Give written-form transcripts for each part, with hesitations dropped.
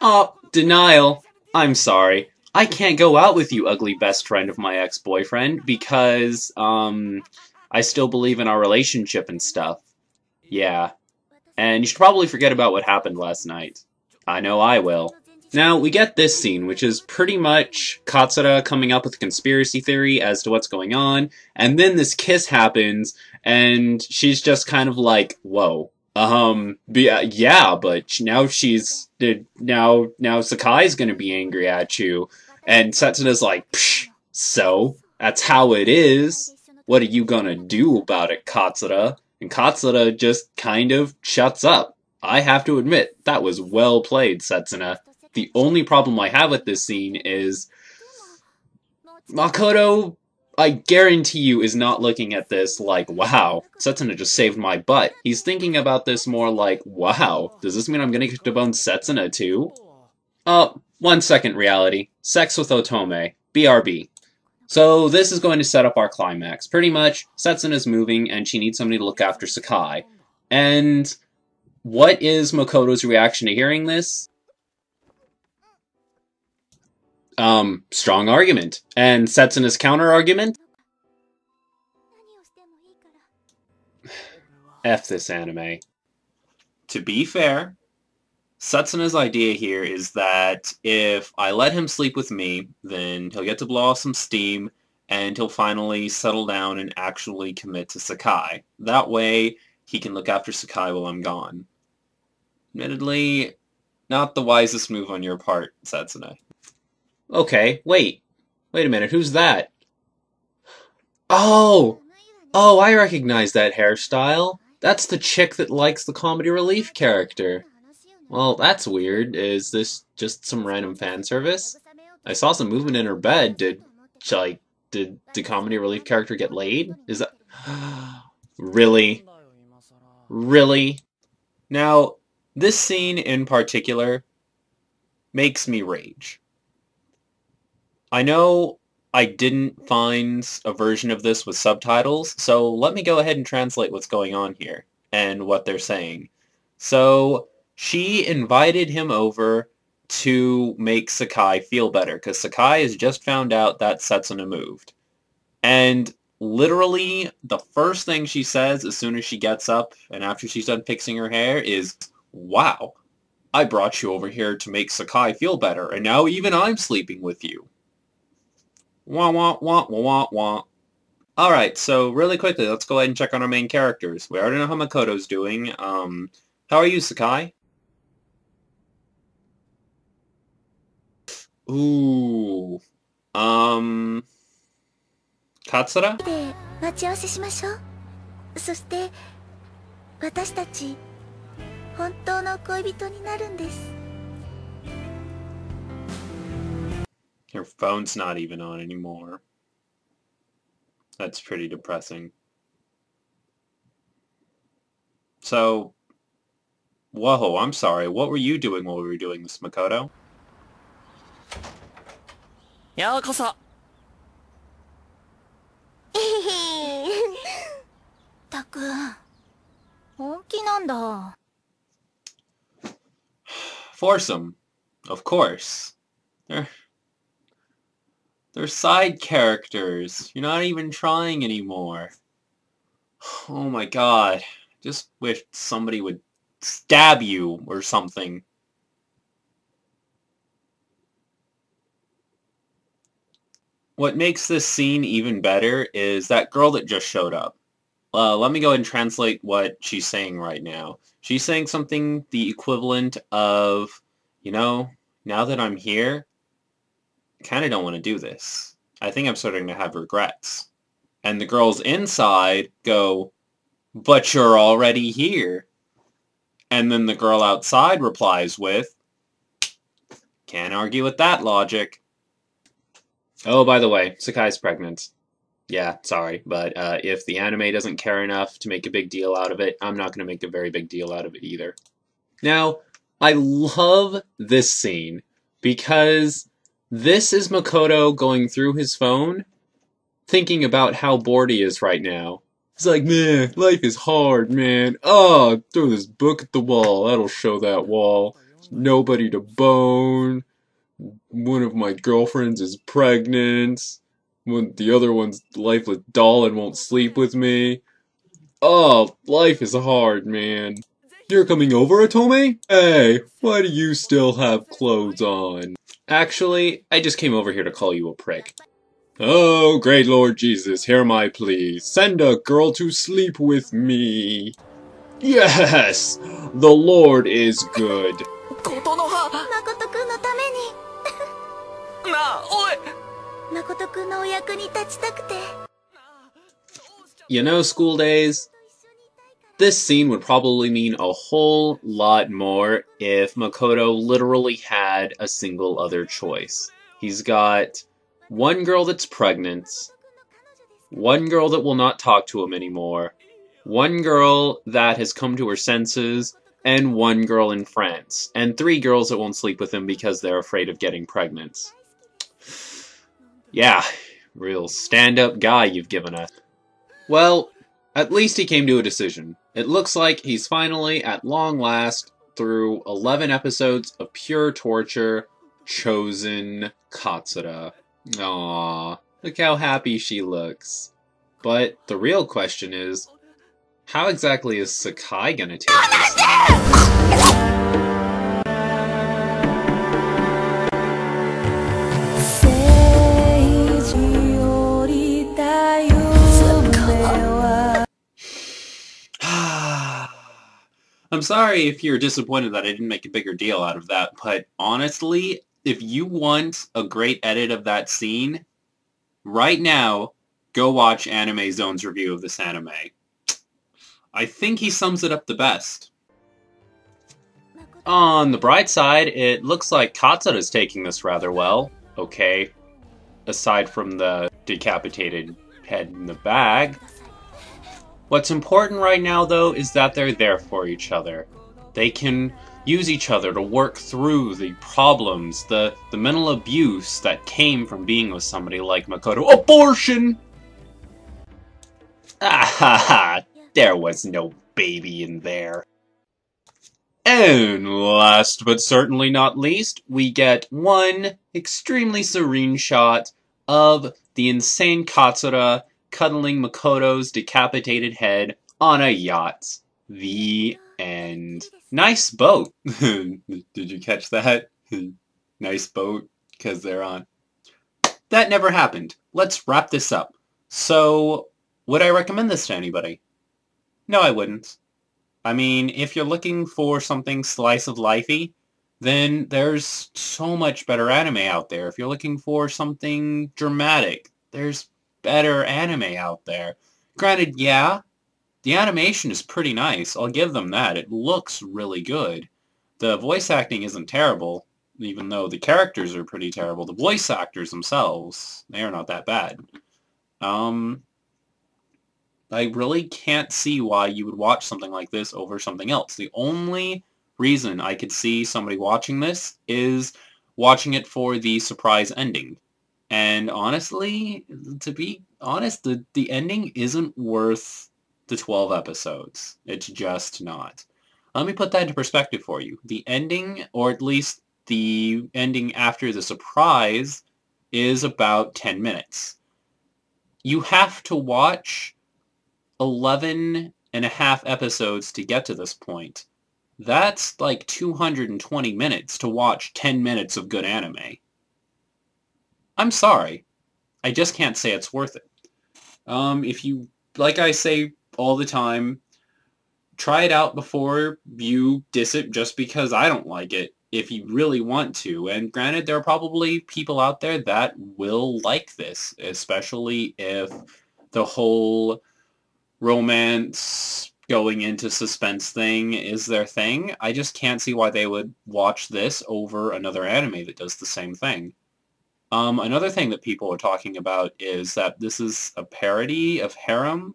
Oh, denial. I'm sorry. I can't go out with you, ugly best friend of my ex-boyfriend, because, I still believe in our relationship and stuff. Yeah. And you should probably forget about what happened last night. I know I will. Now, we get this scene, which is pretty much Katsura coming up with a conspiracy theory as to what's going on, and then this kiss happens, and she's just kind of like, whoa. Yeah, but now now Sakai's gonna be angry at you, and Setsuna's like, psh, so? That's how it is. What are you gonna do about it, Katsura? And Katsura just kind of shuts up. I have to admit, that was well played, Setsuna. The only problem I have with this scene is Makoto, I guarantee you, is not looking at this like, wow, Setsuna just saved my butt. He's thinking about this more like, wow, does this mean I'm gonna get to bone Setsuna too? 1 second, reality. Sex with Otome. BRB. So this is going to set up our climax. Pretty much, Setsuna's moving and she needs somebody to look after Sakai. And what is Makoto's reaction to hearing this? Strong argument. And Setsuna's counter-argument? F this anime. To be fair, Setsuna's idea here is that if I let him sleep with me, then he'll get to blow off some steam, and he'll finally settle down and actually commit to Sakai. That way, he can look after Sakai while I'm gone. Admittedly, not the wisest move on your part, Setsuna. Okay, wait a minute, who's that? Oh, I recognize that hairstyle. That's the chick that likes the comedy relief character. Well, that's weird. Is this just some random fan service? I saw some movement in her bed. Did the comedy relief character get laid? Is that... Really? Really? Now, this scene in particular makes me rage. I know I didn't find a version of this with subtitles, so let me go ahead and translate what's going on here and what they're saying. So, she invited him over to make Sakai feel better, because Sakai has just found out that Setsuna moved. And literally, the first thing she says as soon as she gets up and after she's done fixing her hair is, wow, I brought you over here to make Sakai feel better, and now even I'm sleeping with you. Wah wah wah wah wah wah. Alright, so really quickly, let's go ahead and check on our main characters. We already know how Makoto's doing. How are you, Sakai? Ooh. Katsura? で待ち合わせしましょう。そして私たち本当の恋人になるんです。 Your phone's not even on anymore. That's pretty depressing. So, whoa, I'm sorry. What were you doing while we were doing this, Makoto? ようこそ。たくん、本気なんだ。Foursome, of course. They're side characters. You're not even trying anymore. Oh my god. Just wish somebody would stab you or something. What makes this scene even better is that girl that just showed up. Let me go ahead and translate what she's saying right now. She's saying something the equivalent of, you know, now that I'm here, I kind of don't want to do this. I think I'm starting to have regrets. And the girls inside go, but you're already here. And then the girl outside replies with, can't argue with that logic. Oh, by the way, Sakai's pregnant. Yeah, sorry, but if the anime doesn't care enough to make a big deal out of it, I'm not going to make a very big deal out of it either. Now, I love this scene because this is Makoto going through his phone, thinking about how bored he is right now. He's like, man, life is hard, man. Oh, throw this book at the wall. That'll show that wall. nobody to bone. One of my girlfriends is pregnant. The other one's lifeless doll and won't sleep with me. Oh, life is hard, man. You're coming over, Otome? Hey, why do you still have clothes on? Actually, I just came over here to call you a prick. Oh, great Lord Jesus, hear my plea. Send a girl to sleep with me. Yes! The Lord is good. ことの葉誠くんのためなあ、おいに誠くんのお役に立ちたくて You know, school days, this scene would probably mean a whole lot more if Makoto literally had a single other choice. He's got one girl that's pregnant, one girl that will not talk to him anymore, one girl that has come to her senses, and one girl in France, and 3 girls that won't sleep with him because they're afraid of getting pregnant. Yeah, real stand-up guy you've given us. Well, at least he came to a decision. It looks like he's finally, at long last, through 11 episodes of pure torture, chosen Katsura. Aww, look how happy she looks. But the real question is, how exactly is Sakai gonna take this now? 政治降りた夢は I'm sorry if you're disappointed that I didn't make a bigger deal out of that, but honestly, if you want a great edit of that scene, right now, go watch Anime Zone's review of this anime. I think he sums it up the best. On the bright side, it looks like Katsura's taking this rather well. Okay, aside from the decapitated head in the bag. What's important right now, though, is that they're there for each other. They can use each other to work through the problems, the mental abuse that came from being with somebody like Makoto. Abortion! Ah ha ha! There was no baby in there. And last but certainly not least, we get one extremely serene shot of the insane Katsura cuddling Makoto's decapitated head on a yacht. The end. Nice boat. Did you catch that? Nice boat, because they're on. That never happened. Let's wrap this up. So, would I recommend this to anybody? No, I wouldn't. I mean, if you're looking for something slice of lifey, then there's so much better anime out there. If you're looking for something dramatic, there's better anime out there. Granted, yeah, the animation is pretty nice. I'll give them that. It looks really good. The voice acting isn't terrible, even though the characters are pretty terrible. The voice actors themselves, they are not that bad. I really can't see why you would watch something like this over something else. The only reason I could see somebody watching this is watching it for the surprise ending. And honestly, to be honest, the ending isn't worth the 12 episodes. It's just not. Let me put that into perspective for you. The ending, or at least the ending after the surprise, is about 10 minutes. You have to watch 11 and a half episodes to get to this point. That's like 220 minutes to watch 10 minutes of good anime. I'm sorry. I just can't say it's worth it. If you, like I say all the time, try it out before you diss it just because I don't like it, if you really want to. And granted, there are probably people out there that will like this, especially if the whole romance going into suspense thing is their thing. I just can't see why they would watch this over another anime that does the same thing. Another thing that people are talking about is that this is a parody of harem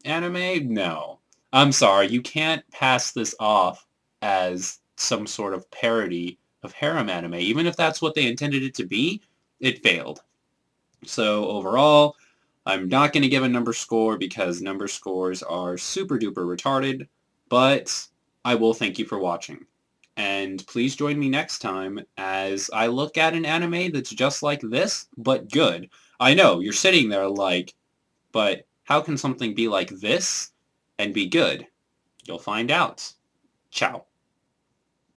anime? No. I'm sorry, you can't pass this off as some sort of parody of harem anime. Even if that's what they intended it to be, it failed. So overall, I'm not going to give a number score because number scores are super duper retarded, but I will thank you for watching. And please join me next time as I look at an anime that's just like this, but good. I know, you're sitting there like, but how can something be like this and be good? You'll find out. Ciao.